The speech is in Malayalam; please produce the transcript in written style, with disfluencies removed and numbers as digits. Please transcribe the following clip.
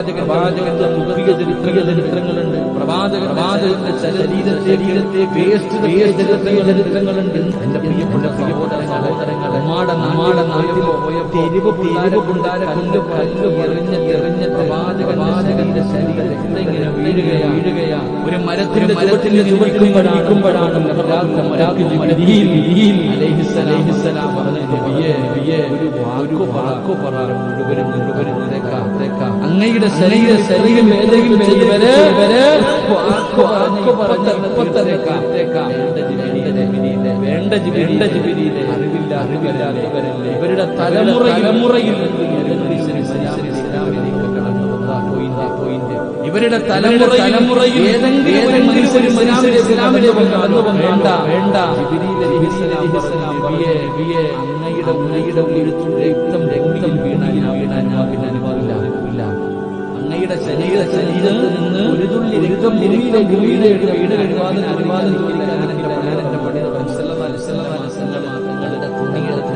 പ്രവാചകന്റെ മുഖ്യ ചരിത്രങ്ങളുണ്ട്. പ്രവാചകന്റെ ശരീരത്തെ ചരിത്രങ്ങളുണ്ട്. എന്റെ പ്രിയപ്പെട്ട സഹോദരങ്ങളെ, നമ്മുടെ നാട്ടിൽ തെരുവ് പിള്ളാരെ കല്ല് എറിഞ്ഞ പ്രവാചകന്റെ ശരീരത്തെ ഇങ്ങനെ വീഴുകയാ. ഒരു മരത്തിന്റെ ചുവട്ടിലിരിക്കുമ്പോഴാണ് ഒരു വാക്കു പറയാൻ മുഴുവനും അങ്ങയുടെ ശരീരം ഏതെങ്കിലും വേണ്ട ജിബിരിയിലെ അറിവില്ലാത്തവരല്ലേ ഇവരുടെ തലമുറയിൽ ഇവരുടെ തലമുറയിൽ ഏതെങ്കിലും ഒരു ഇസ്ലാമിലെ വേണ്ട അങ്ങയുടെ രക്തം വീണാനില്ല. അങ്ങയുടെ ശരീരത്തിൽ നിന്ന് ഒരു തുള്ളി രക്തം ഭൂമിയിലെ അനുവാദം തുണിയുടെ